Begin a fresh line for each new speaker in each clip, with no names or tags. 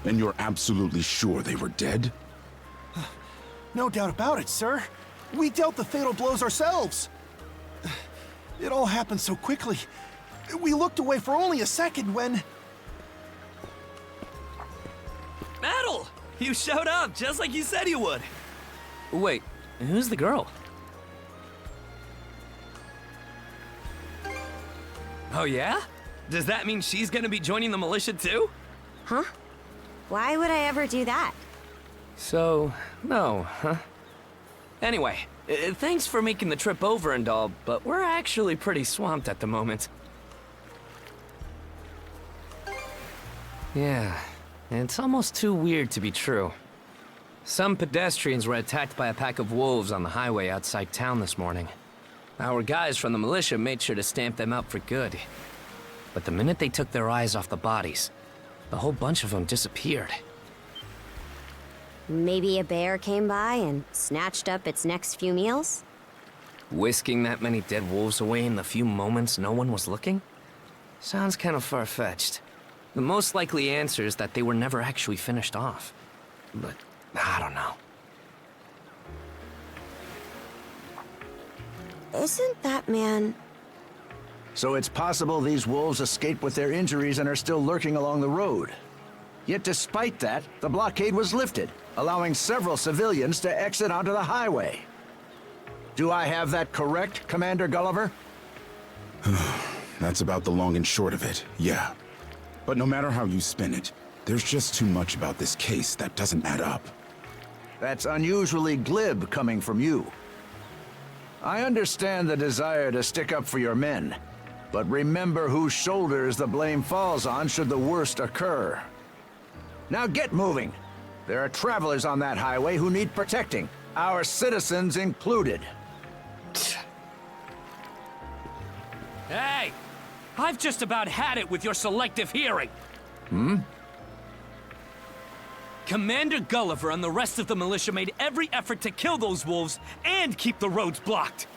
And you're absolutely sure they were dead?
No doubt about it, sir. We dealt the fatal blows ourselves. It all happened so quickly. We looked away for only a second when...
Adel! You showed up, just like you said you would. Wait, who's the girl? Oh yeah? Does that mean she's gonna be joining the militia too?
Huh? Why would I ever do that?
So, no, huh? Anyway, thanks for making the trip over and all, but we're actually pretty swamped at the moment. Yeah, it's almost too weird to be true. Some pedestrians were attacked by a pack of wolves on the highway outside town this morning. Our guys from the militia made sure to stamp them out for good. But the minute they took their eyes off the bodies, the whole bunch of them disappeared.
Maybe a bear came by and snatched up its next few meals?
Whisking that many dead wolves away in the few moments no one was looking? Sounds kind of far-fetched. The most likely answer is that they were never actually finished off. But I don't know.
Isn't that man...
So it's possible these wolves escaped with their injuries and are still lurking along the road. Yet despite that, the blockade was lifted, allowing several civilians to exit onto the highway. Do I have that correct, Commander Gulliver?
That's about the long and short of it, yeah. But no matter how you spin it, there's just too much about this case that doesn't add up.
That's unusually glib coming from you. I understand the desire to stick up for your men, but remember whose shoulders the blame falls on should the worst occur. Now get moving. There are travelers on that highway who need protecting, our citizens included.
Hey! I've just about had it with your selective hearing. Commander Gulliver and the rest of the militia made every effort to kill those wolves and keep the roads blocked.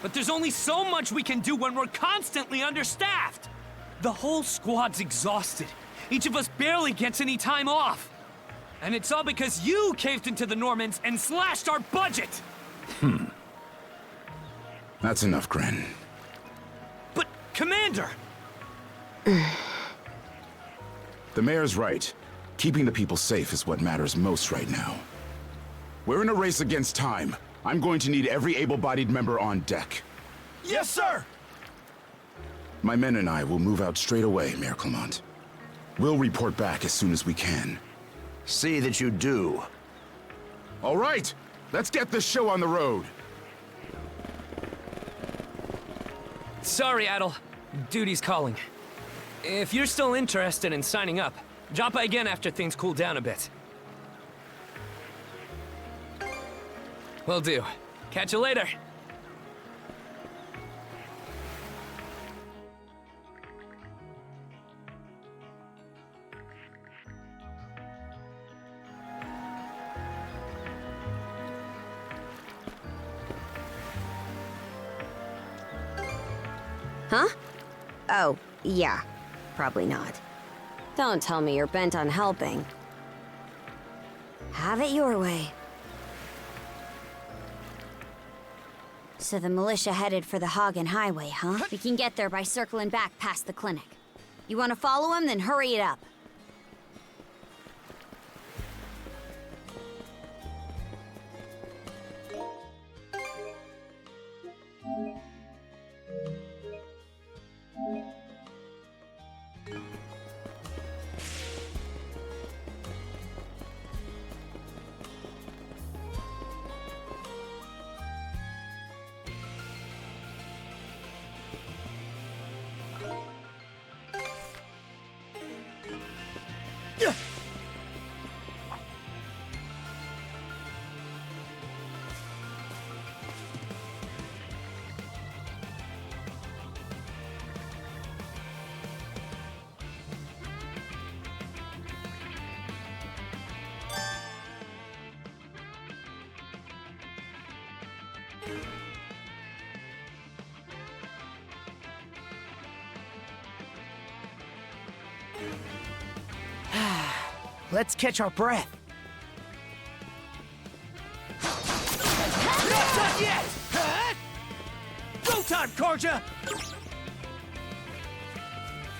But there's only so much we can do when we're constantly understaffed. The whole squad's exhausted. Each of us barely gets any time off. And it's all because you caved into the Normans and slashed our budget!
That's enough, Gren.
But, Commander!
The mayor's right. Keeping the people safe is what matters most right now. We're in a race against time. I'm going to need every able-bodied member on deck.
Yes, sir!
My men and I will move out straight away, Mayor Clement. We'll report back as soon as we can.
See that you do.
All right, let's get this show on the road.
Sorry, Adel. Duty's calling. If you're still interested in signing up, drop by again after things cool down a bit. Will do. Catch you later.
Huh? Oh, yeah. Probably not. Don't tell me you're bent on helping. Have it your way. So the militia headed for the Hagen Highway, huh? We can get there by circling back past the clinic. You want to follow him? Then hurry it up.
Let's catch our breath.
Not done yet! Go time, Karja!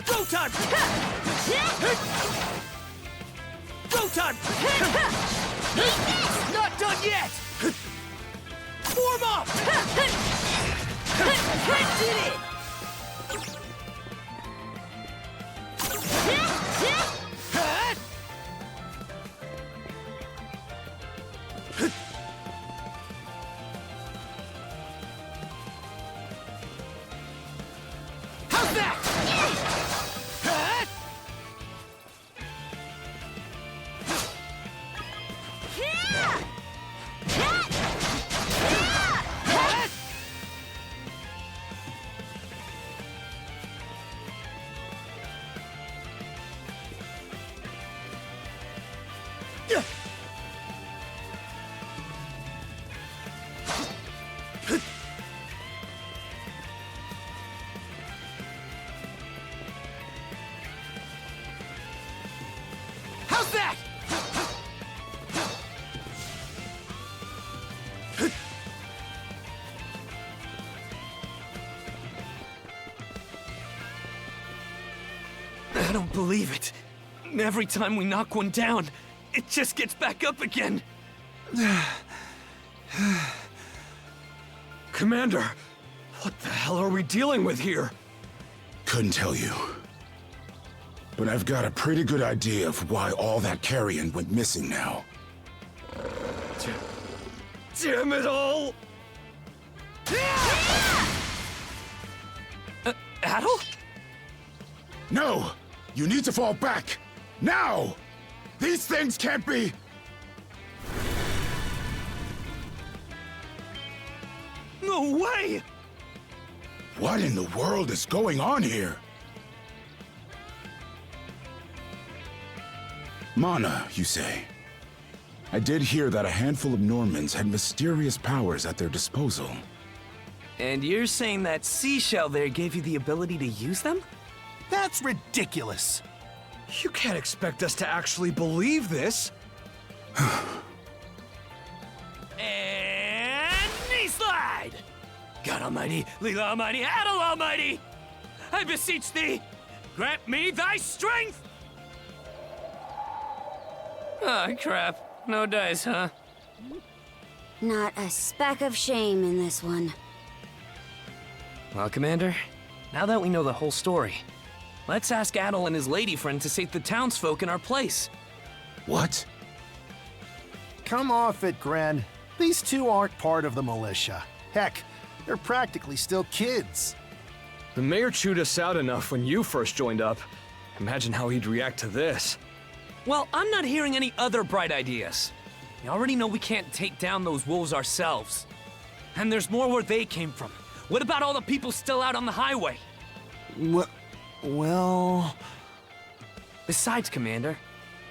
Go time! Go time! Not done yet! Form up! Did it! How's that? How's that? I don't believe it. Every time we knock one down, it just gets back up again. Commander, what the hell are we dealing with here?
Couldn't tell you. But I've got a pretty good idea of why all that carrion went missing now.
Damn it all! Adel?
No! You need to fall back! Now! These things can't be...
No way!
What in the world is going on here? Mana, you say? I did hear that a handful of Normans had mysterious powers at their disposal.
And you're saying that seashell there gave you the ability to use them?
That's ridiculous.
You can't expect us to actually believe this.
And knee slide! God Almighty, Leela Almighty, Adel Almighty! I beseech thee, grant me thy strength! Ah, crap. No dice, huh?
Not a speck of shame in this one.
Well, Commander, now that we know the whole story, let's ask Adel and his lady friend to save the townsfolk in our place.
What?
Come off it, Gren. These two aren't part of the militia. Heck, they're practically still kids.
The mayor chewed us out enough when you first joined up. Imagine how he'd react to this.
Well, I'm not hearing any other bright ideas. You already know we can't take down those wolves ourselves. And there's more where they came from. What about all the people still out on the highway?
Well...
Besides, Commander,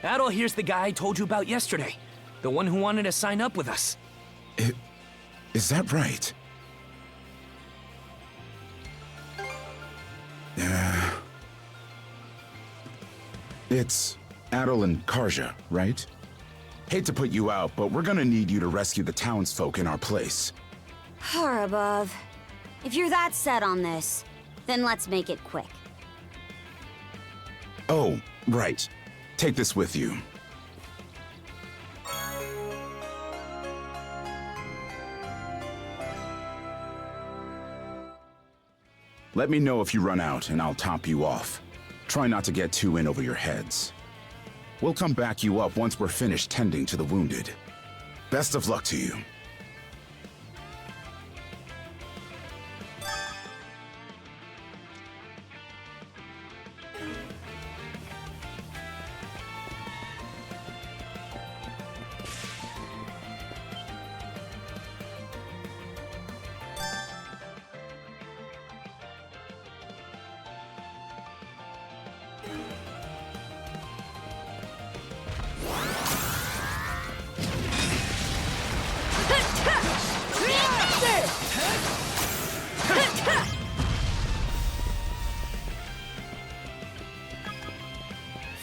Adel here's the guy I told you about yesterday. The one who wanted to sign up with us.
Is that right? It's Adel and Karja, right? Hate to put you out, but we're gonna need you to rescue the townsfolk in our place.
Far above. If you're that set on this, then let's make it quick.
Oh, right. Take this with you. Let me know if you run out, and I'll top you off. Try not to get too in over your heads. We'll come back you up once we're finished tending to the wounded. Best of luck to you.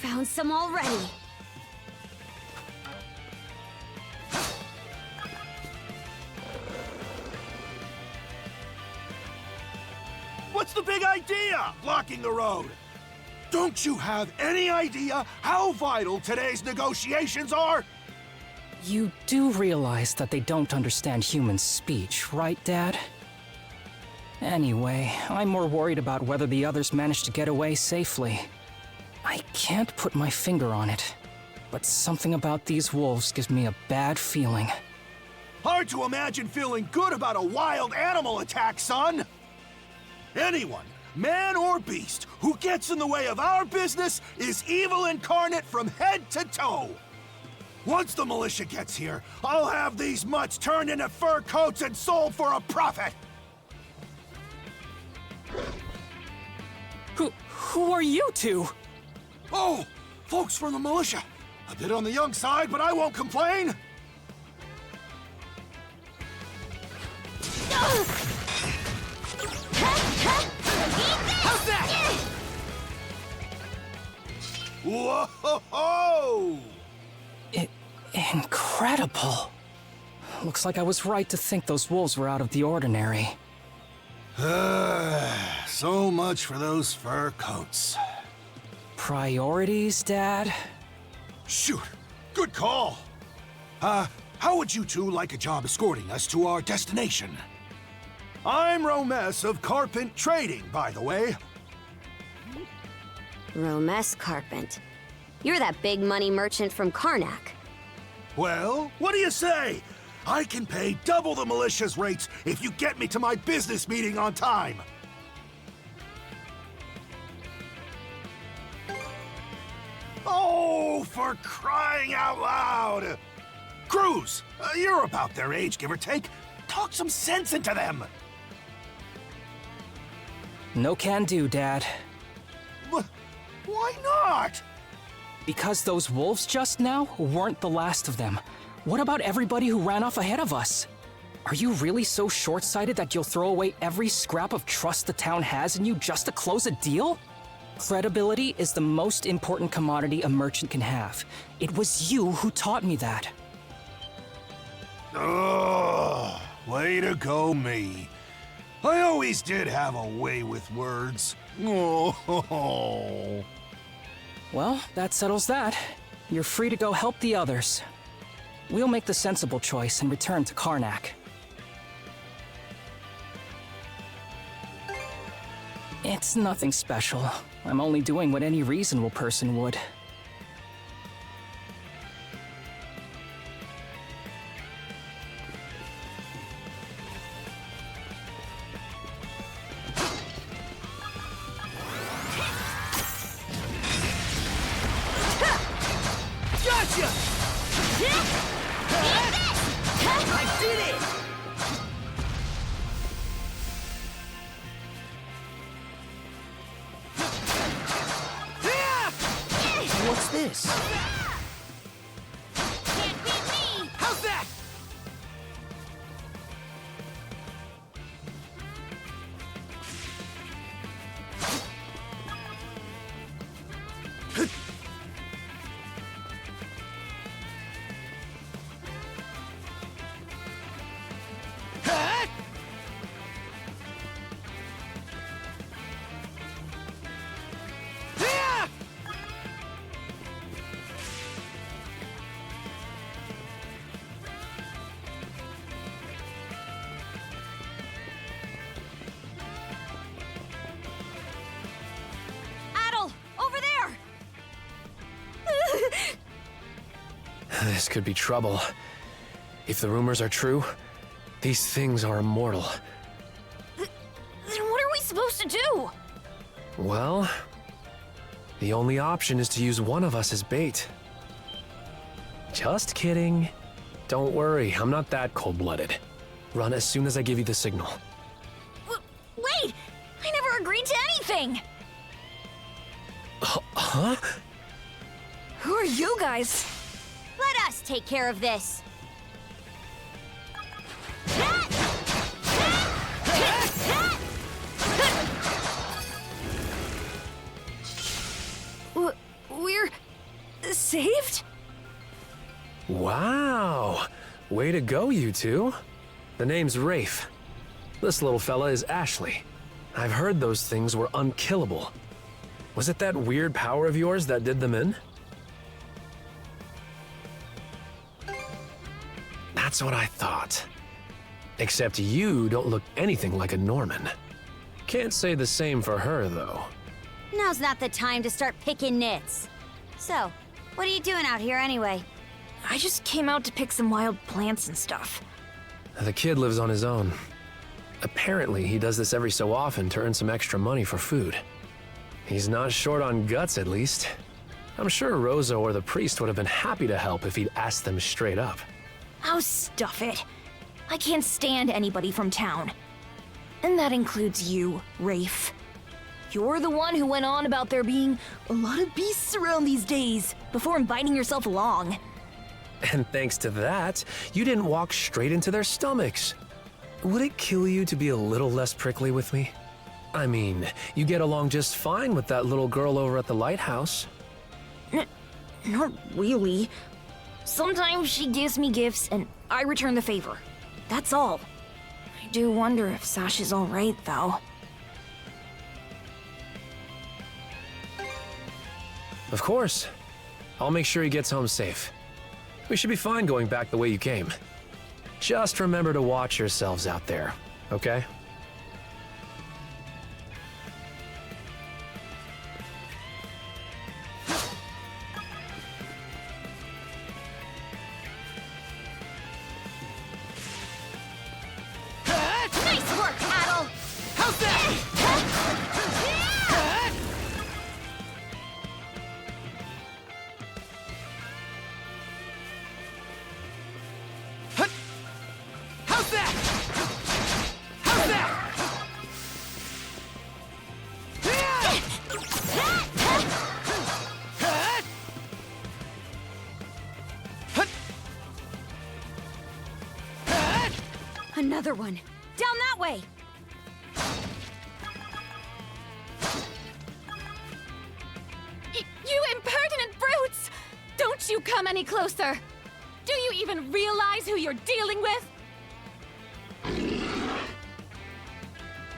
Found some already.
idea, blocking the road. Don't you have any idea how vital today's negotiations are?
You do realize that they don't understand human speech, right, Dad? Anyway, I'm more worried about whether the others managed to get away safely. I can't put my finger on it, but something about these wolves gives me a bad feeling.
Hard to imagine feeling good about a wild animal attack, son. Anyone, man or beast, who gets in the way of our business is evil incarnate from head to toe. Once the militia gets here, I'll have these mutts turned into fur coats and sold for a profit.
Who are you two?
Oh, folks from the militia. A bit on the young side, but I won't complain. How's that? Whoa!
Incredible. Looks like I was right to think those wolves were out of the ordinary.
So much for those fur coats.
Priorities, Dad?
Shoot, good call. How would you two like a job escorting us to our destination? I'm Romes of Carpent Trading, by the way.
Romes Carpent. You're that big money merchant from Karnak.
Well, what do you say? I can pay double the militia's rates if you get me to my business meeting on time. Oh, for crying out loud! Cruz, you're about their age, give or take. Talk some sense into them.
No can do, Dad.
Why not?
Because those wolves just now weren't the last of them. What about everybody who ran off ahead of us? Are you really so short-sighted that you'll throw away every scrap of trust the town has in you just to close a deal? Credibility is the most important commodity a merchant can have. It was you who taught me that.
Oh, way to go, me. I always did have a way with words. Oh.
Well, that settles that. You're free to go help the others. We'll make the sensible choice and return to Karnak. It's nothing special. I'm only doing what any reasonable person would.
Gotcha! I did it! What's this?
Can't beat me!
How's that?
Adel, over there!
This could be trouble. If the rumors are true, these things are immortal.
Then what are we supposed to do?
Well, the only option is to use one of us as bait. Just kidding. Don't worry, I'm not that cold-blooded. Run as soon as I give you the signal.
Wait! I never agreed to anything!
Huh?
Who are you guys? Let us take care of this. We're saved?
Wow! Way to go, you two. The name's Rafe. This little fella is Ashley. I've heard those things were unkillable. Was it that weird power of yours that did them in? That's what I thought. Except you don't look anything like a Norman. Can't say the same for her, though.
Now's not the time to start picking nits. So, what are you doing out here anyway?
I just came out to pick some wild plants and stuff.
The kid lives on his own. Apparently, he does this every so often to earn some extra money for food. He's not short on guts, at least. I'm sure Rosa or the priest would have been happy to help if he'd asked them straight up.
Oh, stuff it. I can't stand anybody from town. And that includes you, Rafe. You're the one who went on about there being a lot of beasts around these days, before inviting yourself along.
And thanks to that, you didn't walk straight into their stomachs. Would it kill you to be a little less prickly with me? I mean, you get along just fine with that little girl over at the lighthouse.
Not really. Sometimes she gives me gifts and I return the favor. That's all. I do wonder if Sash is alright, though.
Of course. I'll make sure he gets home safe. We should be fine going back the way you came. Just remember to watch yourselves out there, okay?
Nice work, Adel! How's that?
How's that? How's that?
Another one. Down that way!
You impertinent brutes! Don't you come any closer! Do you even realize who you're dealing with?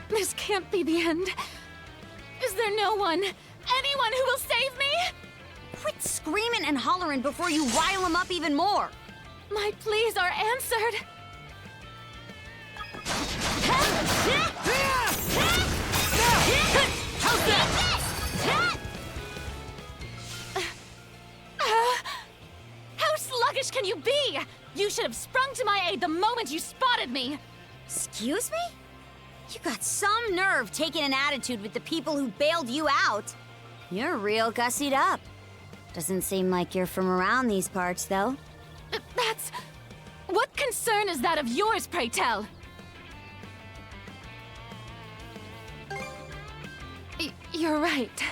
This can't be the end. Is there no one, anyone who will save me?
Quit screaming and hollering before you rile them up even more!
My pleas are answered. How sluggish can you be? You should have sprung to my aid the moment you spotted me.
Excuse me? You got some nerve taking an attitude with the people who bailed you out. You're real gussied up. Doesn't seem like you're from around these parts, though.
That's... What concern is that of yours, pray tell? You're right.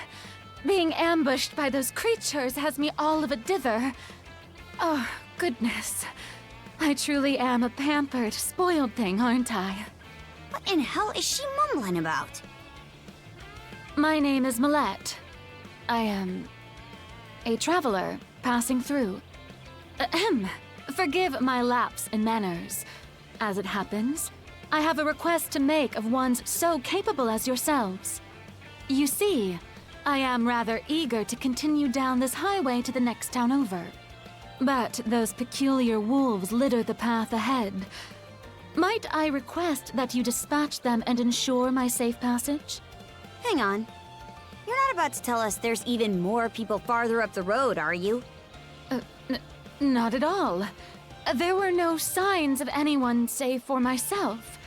Being ambushed by those creatures has me all of a dither. Oh, goodness. I truly am a pampered, spoiled thing, aren't I?
What in hell is she mumbling about?
My name is Millette. I am... a traveler passing through. Ahem. Forgive my lapse in manners. As it happens, I have a request to make of ones so capable as yourselves. You see, I am rather eager to continue down this highway to the next town over. But those peculiar wolves litter the path ahead. Might I request that you dispatch them and ensure my safe passage?
Hang on. You're not about to tell us there's even more people farther up the road, are you?
Not at all. There were no signs of anyone save for myself.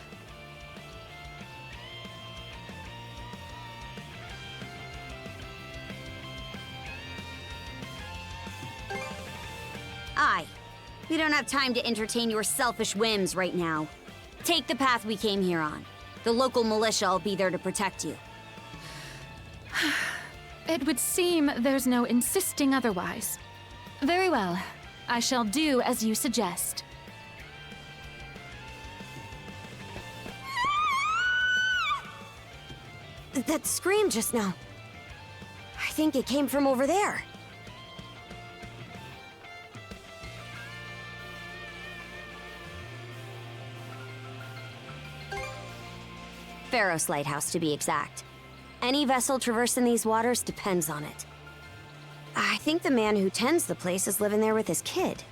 Aye. We don't have time to entertain your selfish whims right now. Take the path we came here on. The local militia will be there to protect you.
It would seem there's no insisting otherwise. Very well. I shall do as you suggest.
That scream just now. I think it came from over there. Pharos Lighthouse, to be exact. Any vessel traversing these waters depends on it. I think the man who tends the place is living there with his kid.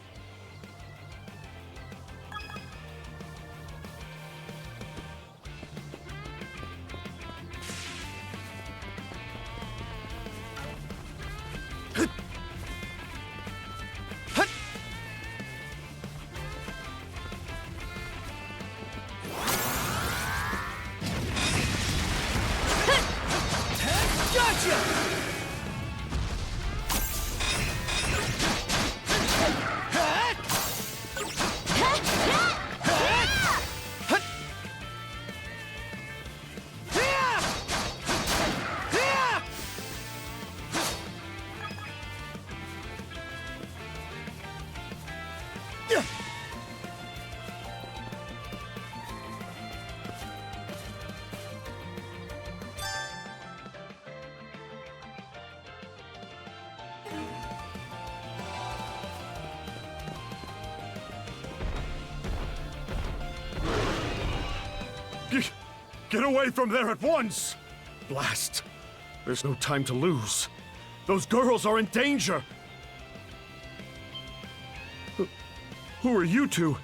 Get away from there at once! Blast! There's no time to lose. Those girls are in danger! Who are you two?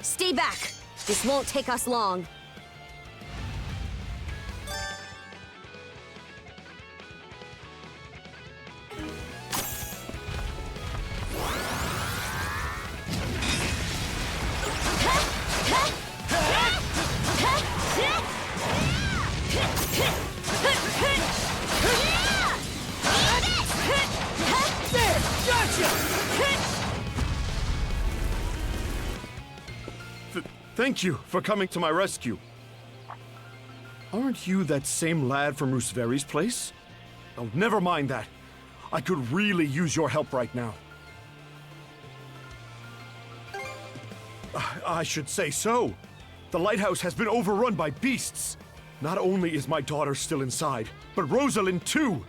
Stay back! This won't take us long.
Thank you for coming to my rescue. Aren't you that same lad from Rooseveri's place? Oh, never mind that. I could really use your help right now. I should say so. The lighthouse has been overrun by beasts. Not only is my daughter still inside, but Rosalind too.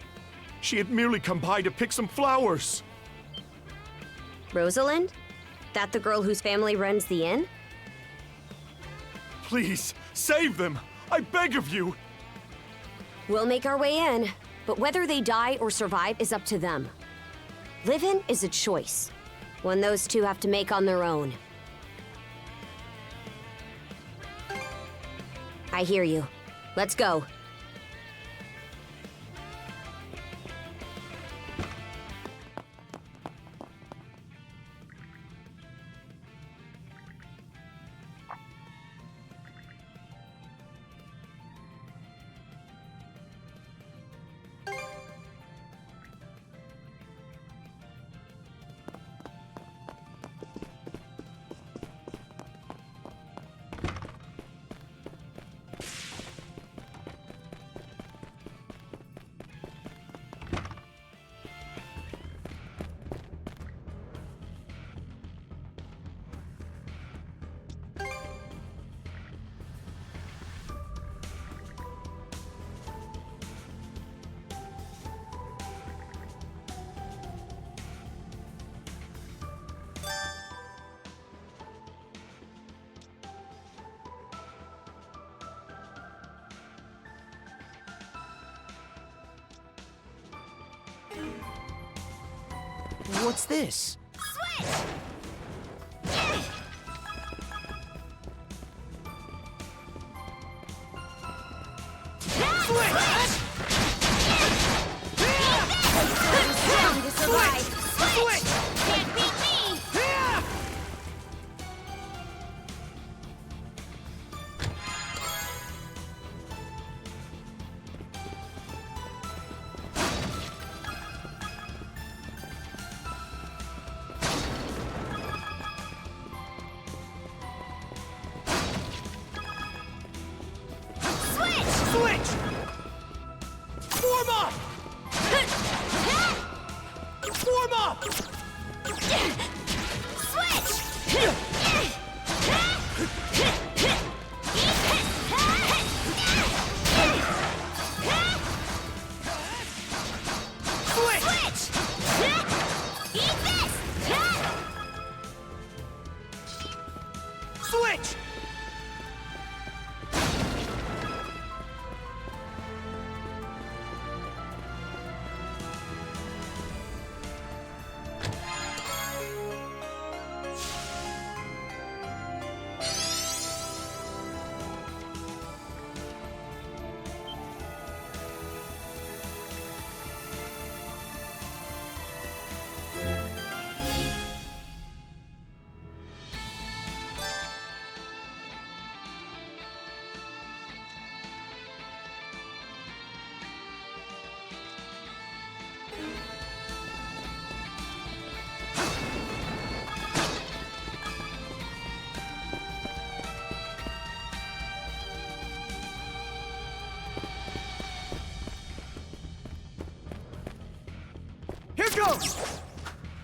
She had merely come by to pick some flowers.
Rosalind? That the girl whose family runs the inn?
Please, save them! I beg of you!
We'll make our way in, but whether they die or survive is up to them. Living is a choice, one those two have to make on their own. I hear you. Let's go.
What's this?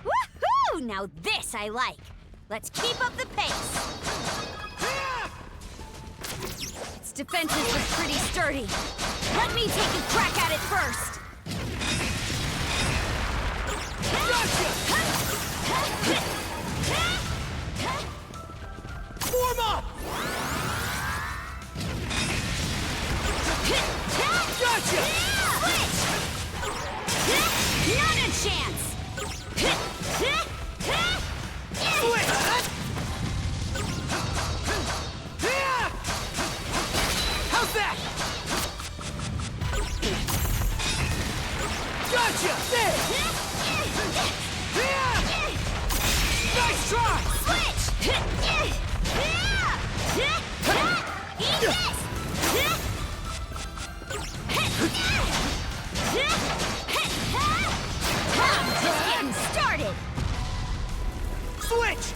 Woohoo! Now this I like. Let's keep up the pace. Its defenses look pretty sturdy. Let me take a crack at it first.
Form up! Gotcha!
Switch! Not a chance!
How's that? Gotcha! There! Nice try!
Switch! Eat this! I'm just getting started!
Switch!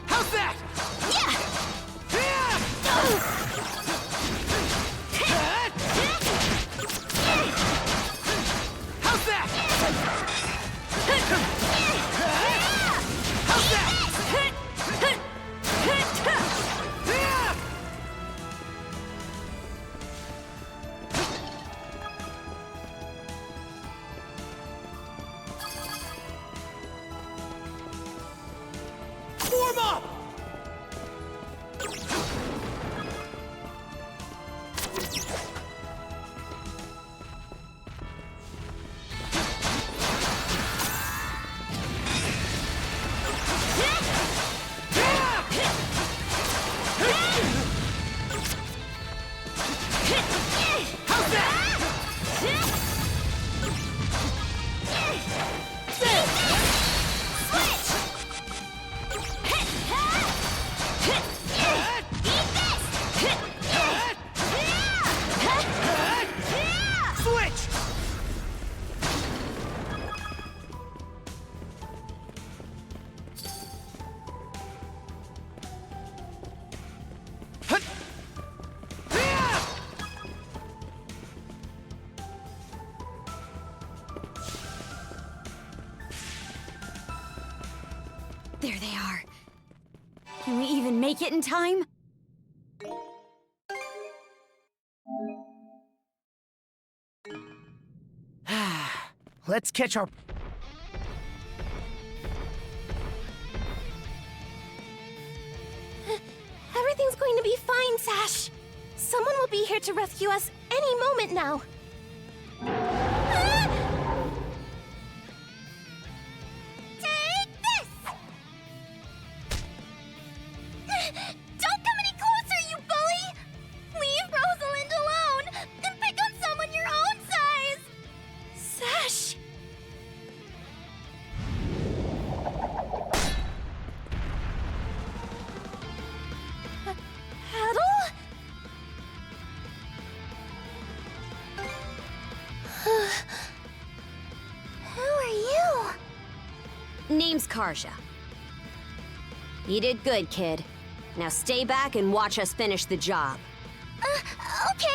How's that?
Yeah!
How's that? How's that? Form up! How's that? Switch!
There they are. Can we even make it in time?
Let's catch our...
Everything's going to be fine, Sash. Someone will be here to rescue us any moment now. Take this! Don't come any closer, you bully! Leave Rosalind alone and pick on someone your own size! Sash! Paddle? Who are you?
Name's Karja. You did good, kid. Now stay back and watch us finish the job.
Okay.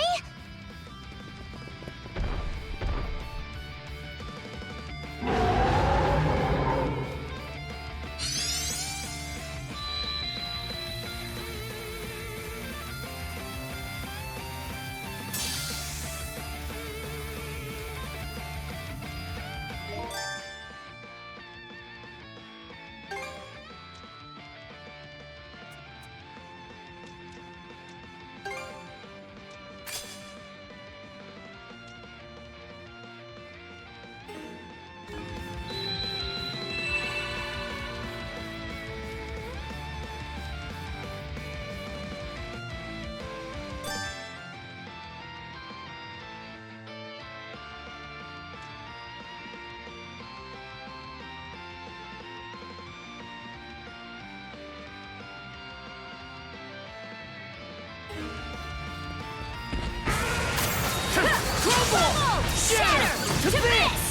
to this!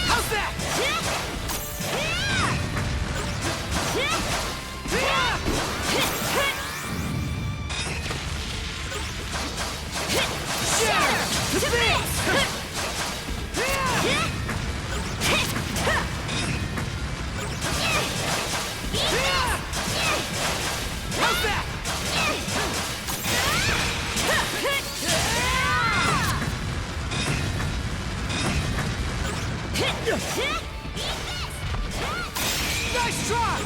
How's that? Shatter to this! How's that? Nice try!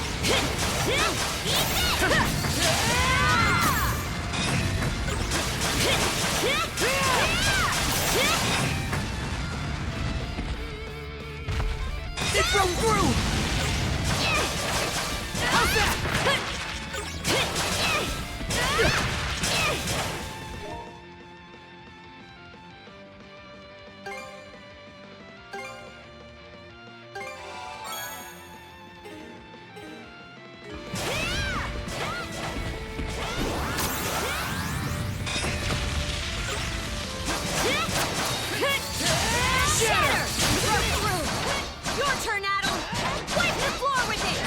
It broke through! How's that?
Your turn, Adel! Wipe the floor with it!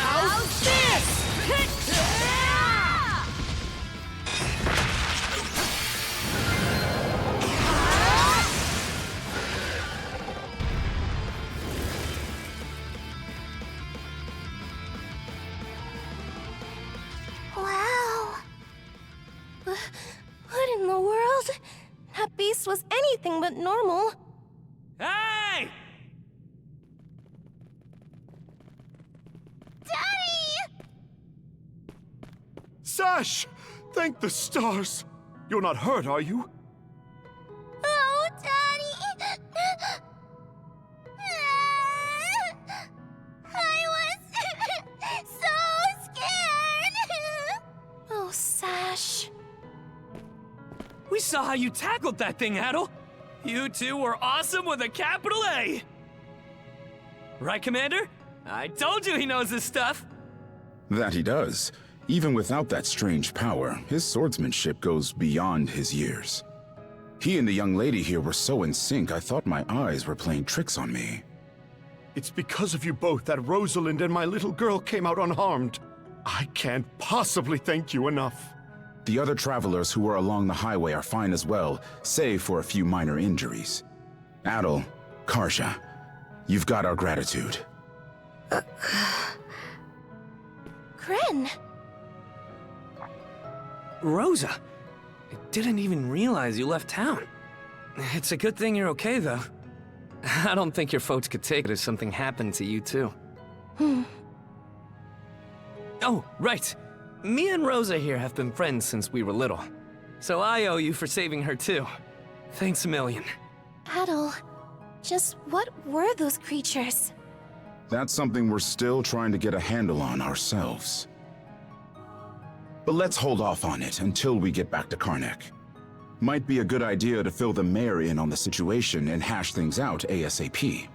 How's this?
Wow. What in the world? That beast was anything but normal.
Hey!
Daddy!
Sash! Thank the stars! You're not hurt, are you?
Oh, Daddy! I was so scared! Oh, Sash.
We saw how you tackled that thing, Adel. You two were awesome with a capital A. Right, Commander? I told you he knows his stuff.
That he does. Even without that strange power, his swordsmanship goes beyond his years. He and the young lady here were so in sync, I thought my eyes were playing tricks on me.
It's because of you both that Rosalind and my little girl came out unharmed. I can't possibly thank you enough.
The other travelers who were along the highway are fine as well, save for a few minor injuries. Adel, Karsha, you've got our gratitude.
Gren.
Rosa, I didn't even realize you left town. It's a good thing you're okay, though. I don't think your folks could take it if something happened to you, too. Oh, right. Me and Rosa here have been friends since we were little. So I owe you for saving her, too. Thanks a million.
Adel, just what were those creatures?
That's something we're still trying to get a handle on ourselves. But let's hold off on it until we get back to Karnak. Might be a good idea to fill the mayor in on the situation and hash things out ASAP.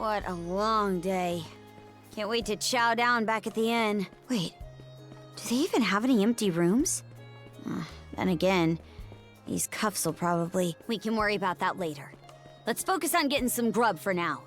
What a long day. Can't wait to chow down back at the inn. Wait, do they even have any empty rooms? Then again, these cuffs will probably... We can worry about that later. Let's focus on getting some grub for now.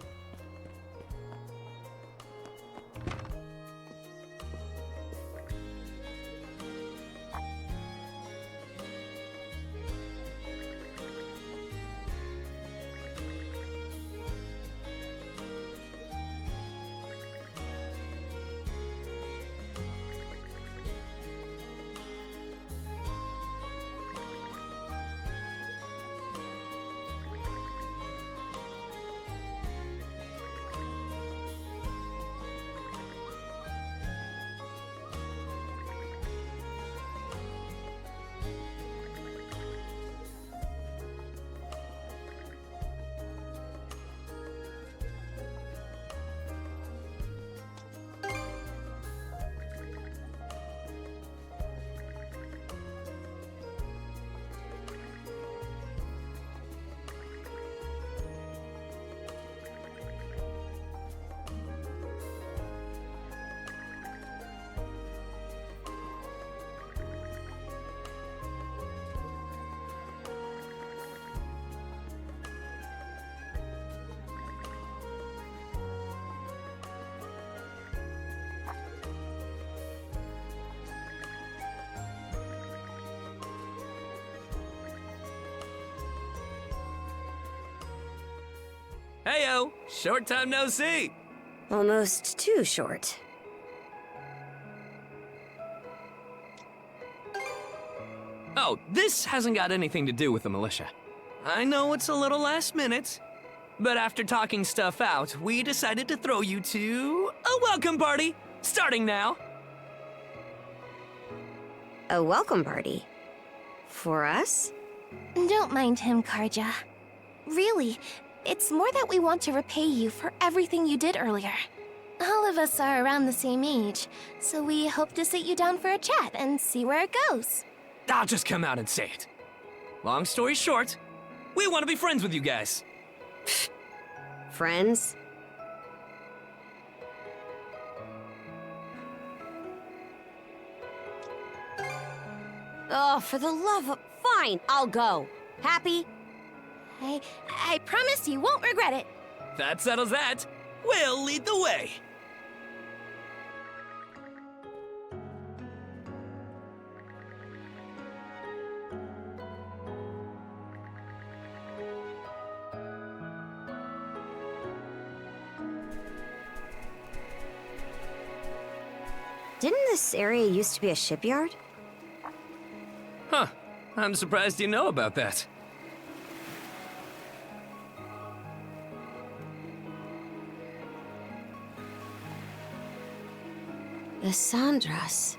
Heyo, short time no see.
Almost too short.
Oh, this hasn't got anything to do with the militia. I know it's a little last minute, but after talking stuff out, we decided to throw you to a welcome party, starting now.
A welcome party? For us?
Don't mind him, Karja. Really, it's more that we want to repay you for everything you did earlier. All of us are around the same age, so we hope to sit you down for a chat and see where it goes.
I'll just come out and say it. Long story short, we want to be friends with you guys.
Friends? Oh, for the love of... Fine, I'll go. Happy?
I promise you won't regret it.
That settles that. We'll lead the way.
Didn't this area used to be a shipyard?
Huh. I'm surprised you know about that.
The Sandras.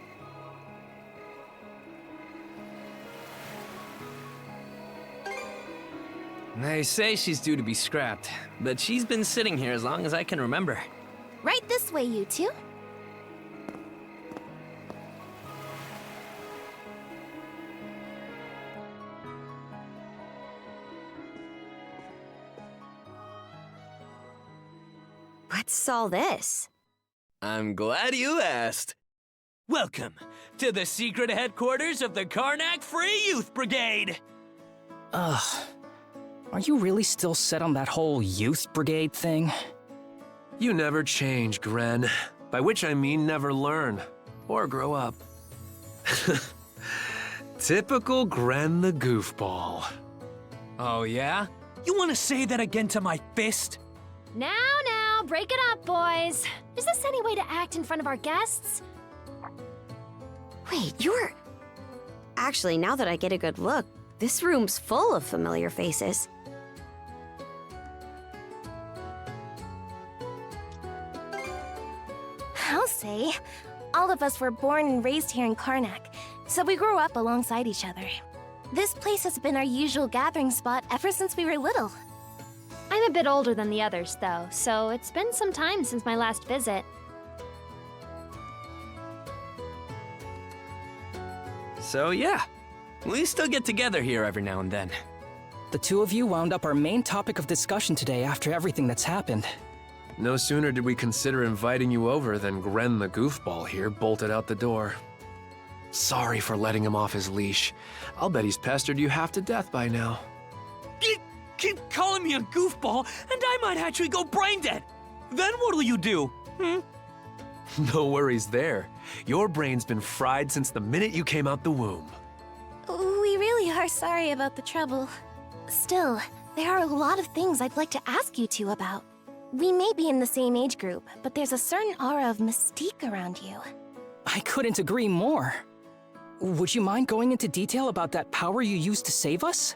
They say she's due to be scrapped, but she's been sitting here as long as I can remember.
Right this way, you two.
What's all this?
I'm glad you asked. Welcome to the secret headquarters of the Karnak Free Youth Brigade.
Ugh. Are you really still set on that whole youth brigade thing?
You never change, Gren. By which I mean never learn. Or grow up. Typical Gren the goofball.
Oh yeah? You want to say that again to my fist?
Now, break it up, boys. Is this any way to act in front of our guests?
Wait, you're... Actually, now that I get a good look, this room's full of familiar faces.
I'll say. All of us were born and raised here in Karnak, so we grew up alongside each other. This place has been our usual gathering spot ever since we were little.
I'm a bit older than the others, though, so it's been some time since my last visit.
So yeah, we still get together here every now and then.
The two of you wound up our main topic of discussion today after everything that's happened.
No sooner did we consider inviting you over than Gren the goofball here bolted out the door. Sorry for letting him off his leash. I'll bet he's pestered you half to death by now.
Keep calling me a goofball, and I might actually go brain dead. Then what'll you do?
No worries there. Your brain's been fried since the minute you came out the womb.
We really are sorry about the trouble. Still, there are a lot of things I'd like to ask you two about. We may be in the same age group, but there's a certain aura of mystique around you.
I couldn't agree more. Would you mind going into detail about that power you used to save us?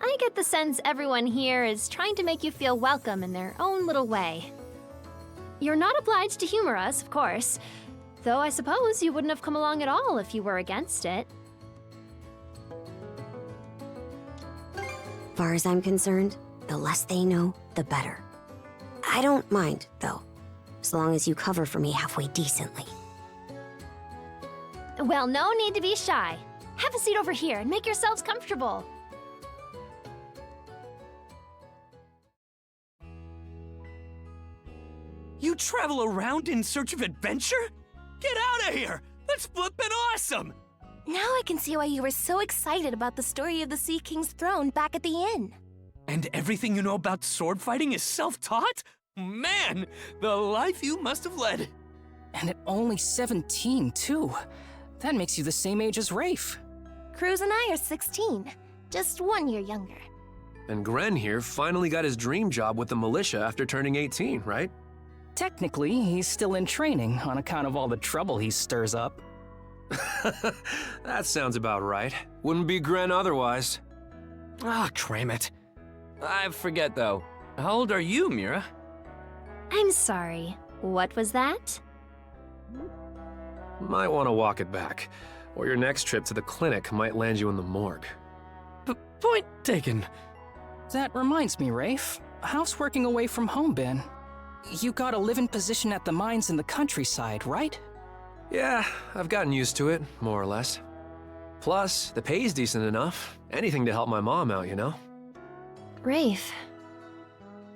I get the sense everyone here is trying to make you feel welcome in their own little way. You're not obliged to humor us, of course, though I suppose you wouldn't have come along at all if you were against it.
Far as I'm concerned, the less they know, the better. I don't mind, though, as long as you cover for me halfway decently.
Well, no need to be shy. Have a seat over here and make yourselves comfortable.
You travel around in search of adventure? Get out of here! That's flippin' awesome!
Now I can see why you were so excited about the story of the Sea King's throne back at the inn.
And everything you know about sword fighting is self-taught? Man, the life you must have led.
And at only 17, too. That makes you the same age as Rafe.
Cruz and I are 16, just 1 year younger.
And Gren here finally got his dream job with the militia after turning 18, right?
Technically, he's still in training on account of all the trouble he stirs up.
That sounds about right. Wouldn't be Gren otherwise.
Cram it. I forget, though. How old are you, Mira?
I'm sorry, what was that?
Might want to walk it back, or your next trip to the clinic might land you in the morgue.
Point taken.
That reminds me, Rafe. How's working away from home been? You got a live-in position at the mines in the countryside, right?
Yeah, I've gotten used to it, more or less. Plus, the pay's decent enough. Anything to help my mom out, you know?
Rafe.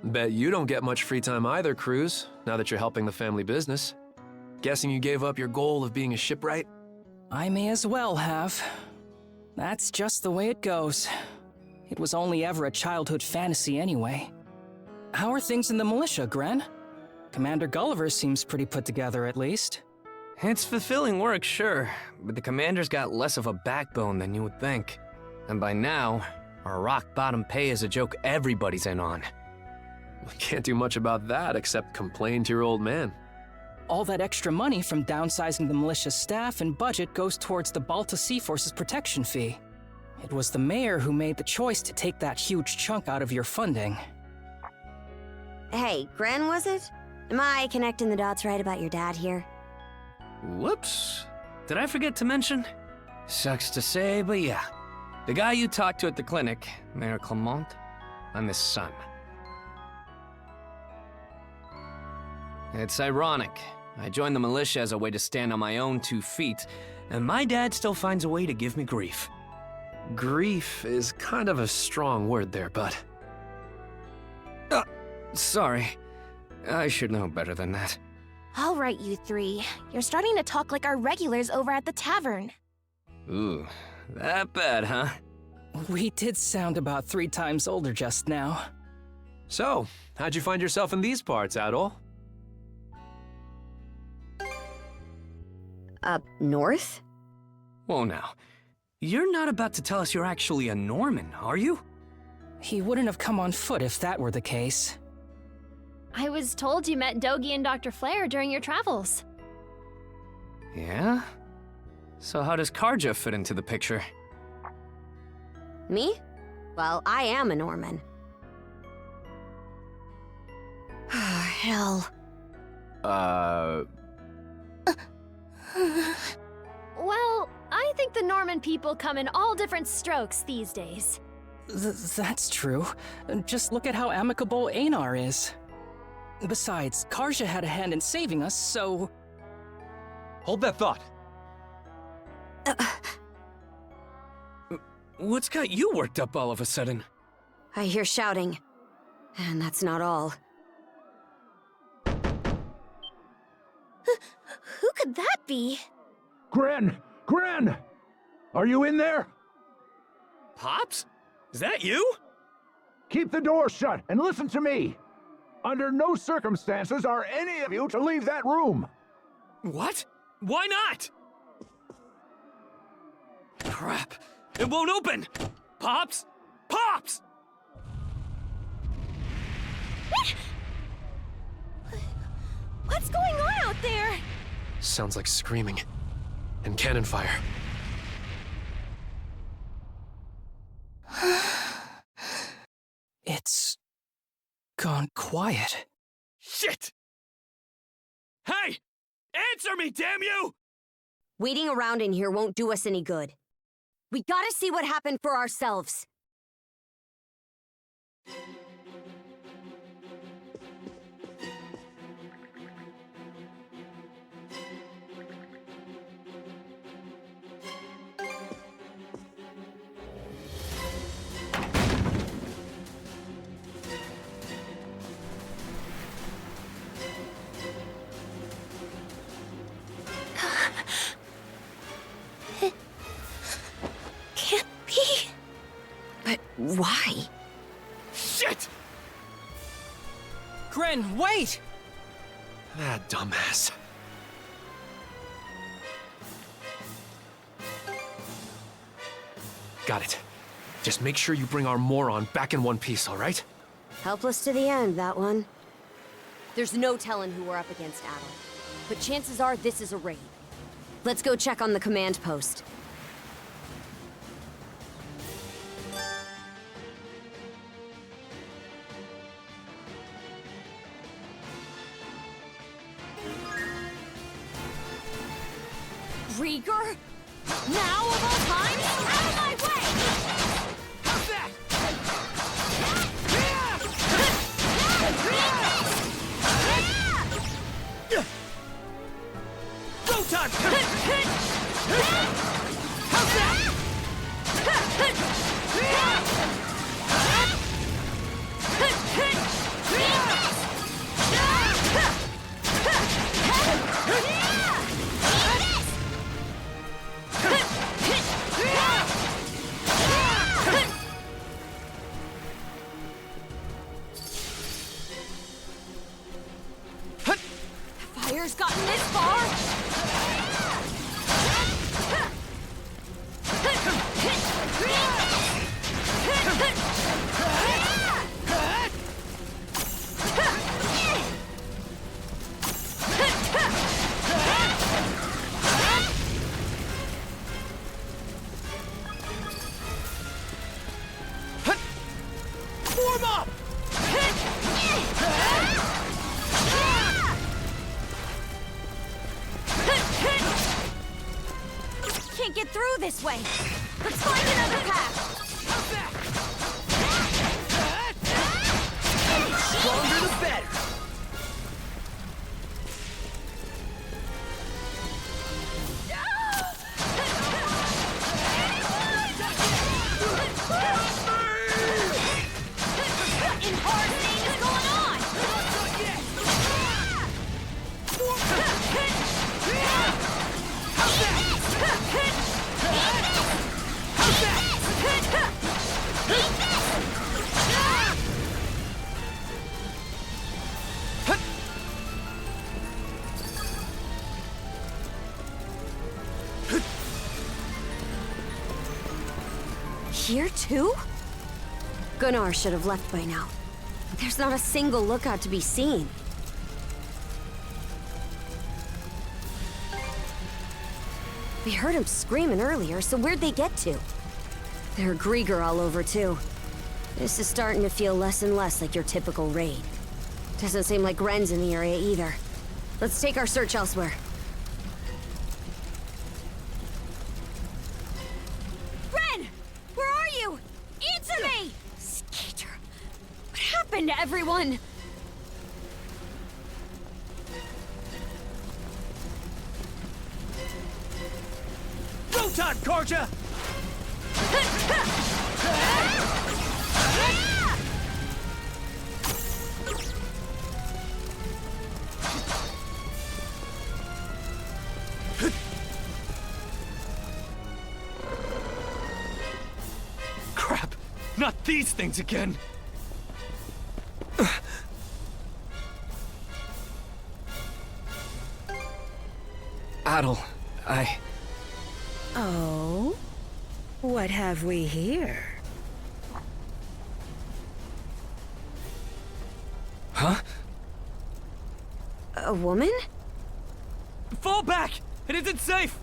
Bet you don't get much free time either, Cruz, now that you're helping the family business. Guessing you gave up your goal of being a shipwright?
I may as well have. That's just the way it goes. It was only ever a childhood fantasy anyway. How are things in the militia, Gren? Commander Gulliver seems pretty put together, at least.
It's fulfilling work, sure, but the commander's got less of a backbone than you would think. And by now, our rock-bottom pay is a joke everybody's in on.
Can't do much about that except complain to your old man.
All that extra money from downsizing the militia's staff and budget goes towards the Balta Sea Force's protection fee. It was the mayor who made the choice to take that huge chunk out of your funding.
Hey, Gren, was it? Am I connecting the dots right about your dad here?
Whoops. Did I forget to mention? Sucks to say, but yeah. The guy you talked to at the clinic, Mayor Clement, I'm his son. It's ironic. I joined the militia as a way to stand on my own 2 feet, and my dad still finds a way to give me grief.
Grief is kind of a strong word there, bud.
Sorry. I should know better than that.
All right, you three. You're starting to talk like our regulars over at the tavern.
Ooh, that bad, huh?
We did sound about 3 times older just now.
So, how'd you find yourself in these parts, Adol?
Up north?
Whoa now. You're not about to tell us you're actually a Norman, are you?
He wouldn't have come on foot if that were the case.
I was told you met Dogi and Dr. Flair during your travels.
Yeah? So how does Karja fit into the picture?
Me? Well, I am a Norman. Hell.
Well, I think the Norman people come in all different strokes these days.
That's true. Just look at how amicable Einar is. Besides, Karja had a hand in saving us, so...
Hold that thought. What's got you worked up all of a sudden?
I hear shouting. And that's not all.
could that be?
Gren! Gren! Are you in there?
Pops? Is that you?
Keep the door shut and listen to me. Under no circumstances are any of you to leave that room.
What? Why not? Crap. It won't open! Pops? Pops!
What's going on out there?
Sounds like screaming. And cannon fire.
It's gone quiet.
Shit! Hey! Answer me, damn you!
Waiting around in here won't do us any good. We gotta see what happened for ourselves.
Can't be.
But why?
Shit!
Gren, wait!
Ah, dumbass. Got it. Just make sure you bring our moron back in one piece, all right?
Helpless to the end, that one. There's no telling who we're up against, Adel. But chances are this is a raid. Let's go check on the command post. Rieger? Now of all time? Out of my way!
How's that? Go time! How's that?
Fire's gotten this far?
Warm up!
Can't get through this way. Let's find another path.
How's that?
Stronger the better.
What in hard thing is going on? Here too? Gunnar should have left by now. There's not a single lookout to be seen. We heard him screaming earlier, so where'd they get to? There are Grieger all over too. This is starting to feel less and less like your typical raid. Doesn't seem like Gren's in the area either. Let's take our search elsewhere. Gren! Where are you? Answer me! Skater, what happened to everyone?
Go time, Karja! Not these things again!
Adel,
Oh? What have we here?
Huh?
A woman?
Fall back! It isn't safe!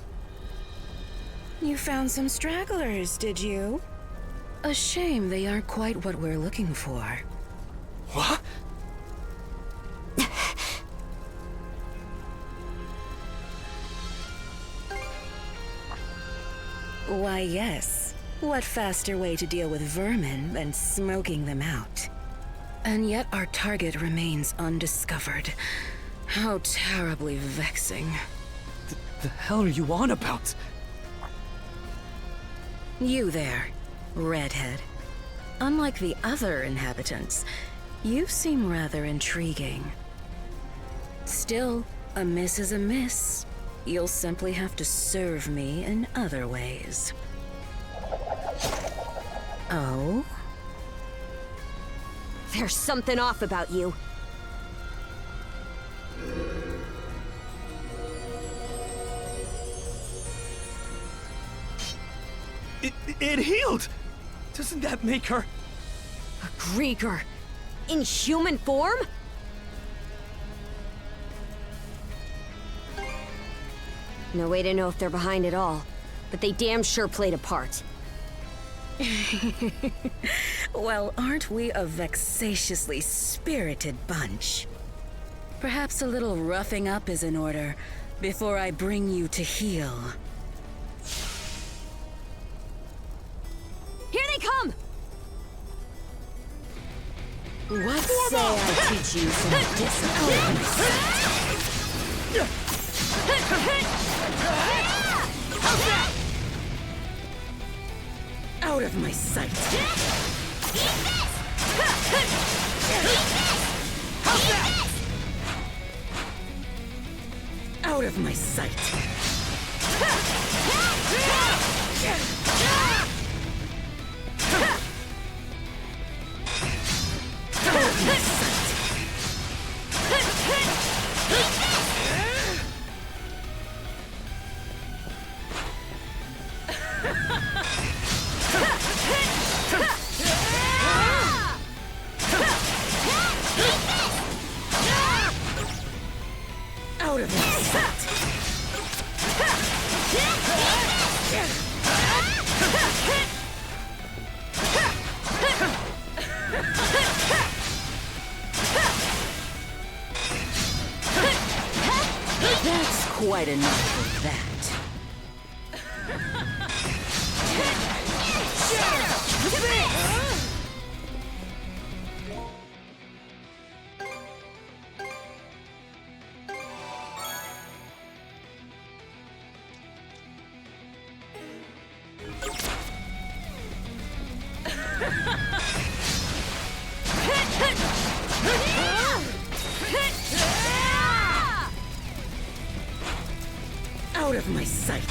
You found some stragglers, did you? A shame they aren't quite what we're looking for.
What?
Why, yes. What faster way to deal with vermin than smoking them out? And yet our target remains undiscovered. How terribly vexing.
The hell are you on about?
You there, redhead. Unlike the other inhabitants, you seem rather intriguing. Still, a miss is a miss. You'll simply have to serve me in other ways. Oh?
There's something off about you.
It healed! Doesn't that make her...
A Grieger. In human form? No way to know if they're behind it all, but they damn sure played a part.
Well, aren't we a vexatiously spirited bunch? Perhaps a little roughing up is in order before I bring you to heel.
Here they come! What say I teach you some discipline?
Out of my sight! Out of my sight! Out of my sight! That's quite enough of that. Out of my sight!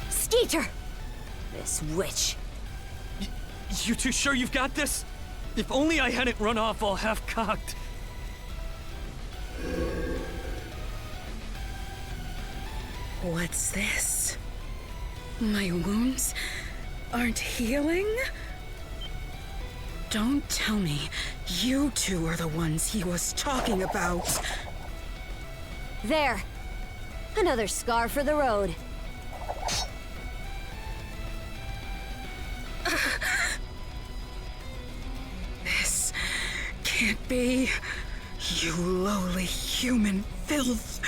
Skeeter! This witch.
You two sure you've got this? If only I hadn't run off all half-cocked.
What's this? My wounds aren't healing? Don't tell me you two are the ones he was talking about.
There. Another scar for the road.
This can't be. You lowly human filth.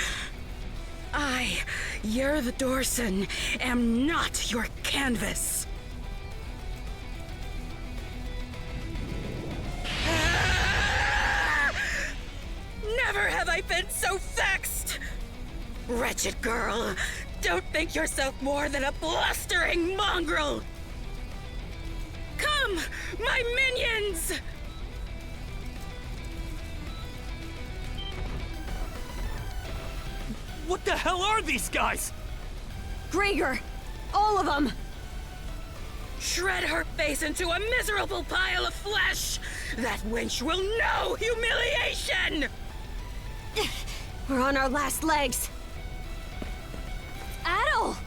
I, you're the Dorson, am not your canvas. Never have I been so vexed! Wretched girl, don't think yourself more than a blustering mongrel! Come, my minions!
What the hell are these guys?
Gregor! All of them!
Shred her face into a miserable pile of flesh! That wench will know humiliation!
We're on our last legs. Adel!